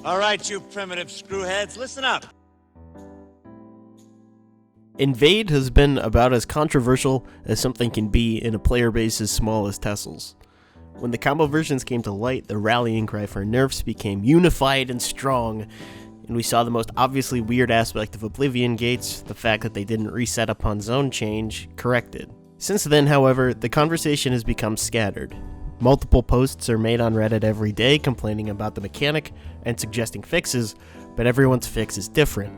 All right, you primitive screwheads, listen up. Invade has been about as controversial as something can be in a player base as small as Tessel's. When the combo versions came to light, the rallying cry for nerfs became unified and strong, and we saw the most obviously weird aspect of Oblivion Gates, the fact that they didn't reset upon zone change, corrected. Since then, however, the conversation has become scattered. Multiple posts are made on Reddit every day complaining about the mechanic and suggesting fixes, but everyone's fix is different.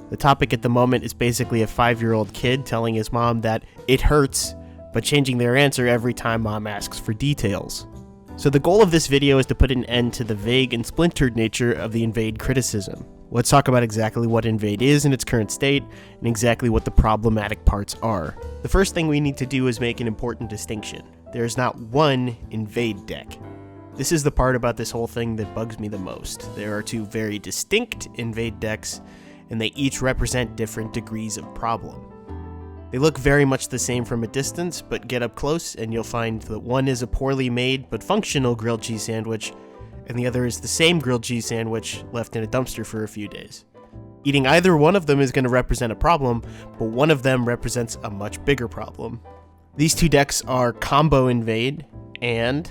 The topic at the moment is basically a 5-year-old kid telling his mom that it hurts, but changing their answer every time mom asks for details. So the goal of this video is to put an end to the vague and splintered nature of the Invade criticism. Let's talk about exactly what Invade is in its current state, and exactly what the problematic parts are. The first thing we need to do is make an important distinction. There is not one Invade deck. This is the part about this whole thing that bugs me the most. There are two very distinct Invade decks, and they each represent different degrees of problem. They look very much the same from a distance, but get up close and you'll find that one is a poorly made but functional grilled cheese sandwich, and the other is the same grilled cheese sandwich left in a dumpster for a few days. Eating either one of them is going to represent a problem, but one of them represents a much bigger problem. These two decks are Combo Invade and...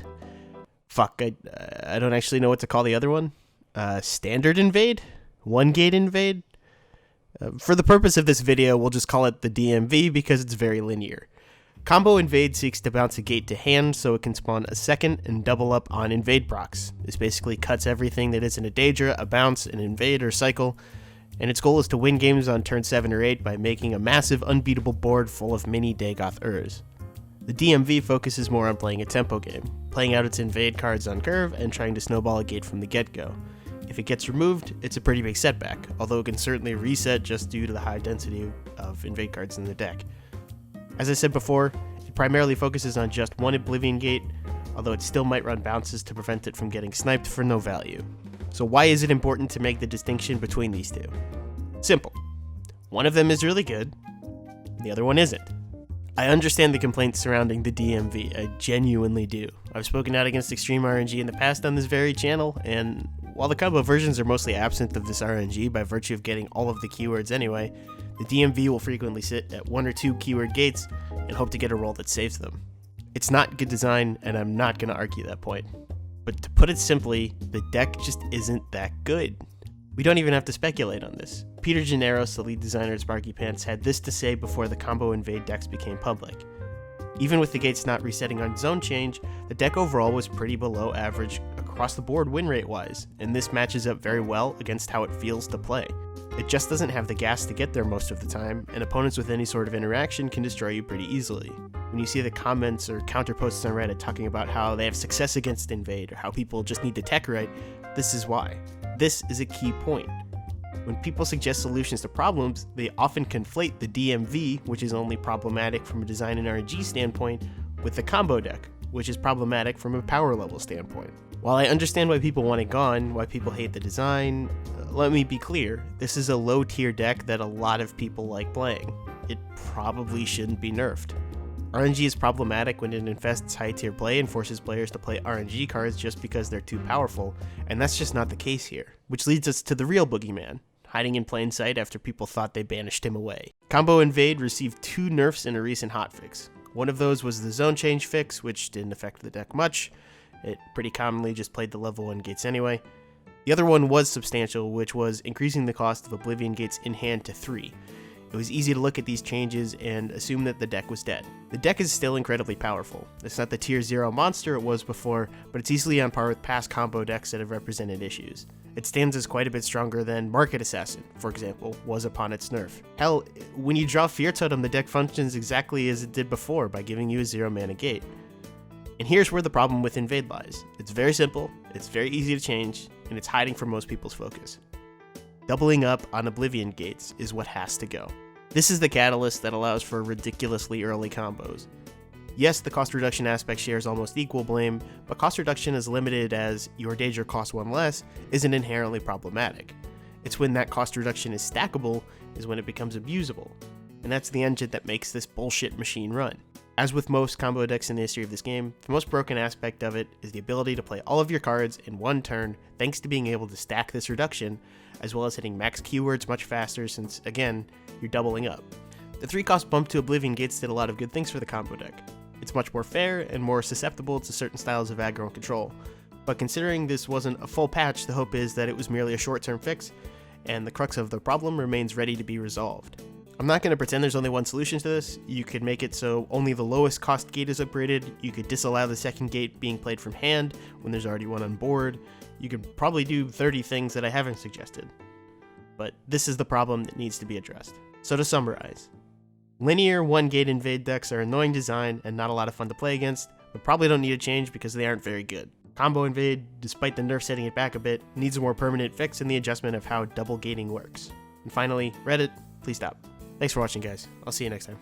I don't actually know what to call the other one. Standard Invade? One Gate Invade? For the purpose of this video, we'll just call it the DMV because it's very linear. Combo Invade seeks to bounce a gate to hand so it can spawn a second and double up on Invade procs. This basically cuts everything that isn't a Daedra, a bounce, an Invade, or cycle, and its goal is to win games on turn 7 or 8 by making a massive unbeatable board full of mini Dagoth Urs. The DMV focuses more on playing a tempo game, playing out its Invade cards on curve and trying to snowball a gate from the get-go. If it gets removed, it's a pretty big setback, although it can certainly reset just due to the high density of Invade cards in the deck. As I said before, it primarily focuses on just one Oblivion Gate, although it still might run bounces to prevent it from getting sniped for no value. So why is it important to make the distinction between these two? Simple. One of them is really good, the other one isn't. I understand the complaints surrounding the DMV, I genuinely do. I've spoken out against extreme RNG in the past on this very channel, and while the combo versions are mostly absent of this RNG by virtue of getting all of the keywords anyway, the DMV will frequently sit at 1 or 2 keyword gates and hope to get a roll that saves them. It's not good design, and I'm not going to argue that point. But to put it simply, the deck just isn't that good. We don't even have to speculate on this. Peter Gennaros, the lead designer at Sparky Pants, had this to say before the Combo Invade decks became public. Even with the gates not resetting on zone change, the deck overall was pretty below average across the board win rate wise, and this matches up very well against how it feels to play. It just doesn't have the gas to get there most of the time, and opponents with any sort of interaction can destroy you pretty easily. When you see the comments or counter posts on Reddit talking about how they have success against Invade or how people just need the tech right, this is why. This is a key point. When people suggest solutions to problems, they often conflate the DMV, which is only problematic from a design and RNG standpoint, with the combo deck, which is problematic from a power level standpoint. While I understand why people want it gone, why people hate the design, let me be clear, this is a low tier deck that a lot of people like playing. It probably shouldn't be nerfed. RNG is problematic when it infests high tier play and forces players to play RNG cards just because they're too powerful, and that's just not the case here. Which leads us to the real boogeyman, hiding in plain sight after people thought they banished him away. Combo Invade received 2 nerfs in a recent hotfix. One of those was the zone change fix, which didn't affect the deck much. It pretty commonly just played the level 1 gates anyway. The other one was substantial, which was increasing the cost of Oblivion Gates in hand to 3. It was easy to look at these changes and assume that the deck was dead. The deck is still incredibly powerful. It's not the tier 0 monster it was before, but it's easily on par with past combo decks that have represented issues. It stands as quite a bit stronger than Market Assassin, for example, was upon its nerf. Hell, when you draw Fear Totem, the deck functions exactly as it did before by giving you a 0 mana gate. And here's where the problem with Invade lies. It's very simple, it's very easy to change, and it's hiding from most people's focus. Doubling up on Oblivion Gates is what has to go. This is the catalyst that allows for ridiculously early combos. Yes, the cost reduction aspect shares almost equal blame, but cost reduction as limited as your Daedra costs 1 less isn't inherently problematic. It's when that cost reduction is stackable is when it becomes abusable, and that's the engine that makes this bullshit machine run. As with most combo decks in the history of this game, the most broken aspect of it is the ability to play all of your cards in one turn thanks to being able to stack this reduction, as well as hitting max keywords much faster since, again, you're doubling up. The 3-cost bump to Oblivion Gates did a lot of good things for the combo deck. It's much more fair and more susceptible to certain styles of aggro and control, but considering this wasn't a full patch, the hope is that it was merely a short-term fix, and the crux of the problem remains ready to be resolved. I'm not going to pretend there's only one solution to this. You could make it so only the lowest cost gate is upgraded, you could disallow the second gate being played from hand when there's already one on board, you could probably do 30 things that I haven't suggested. But this is the problem that needs to be addressed. So to summarize, linear 1-gate invade decks are annoying design and not a lot of fun to play against, but probably don't need a change because they aren't very good. Combo invade, despite the nerf setting it back a bit, needs a more permanent fix in the adjustment of how double gating works. And finally, Reddit, please stop. Thanks for watching, guys. I'll see you next time.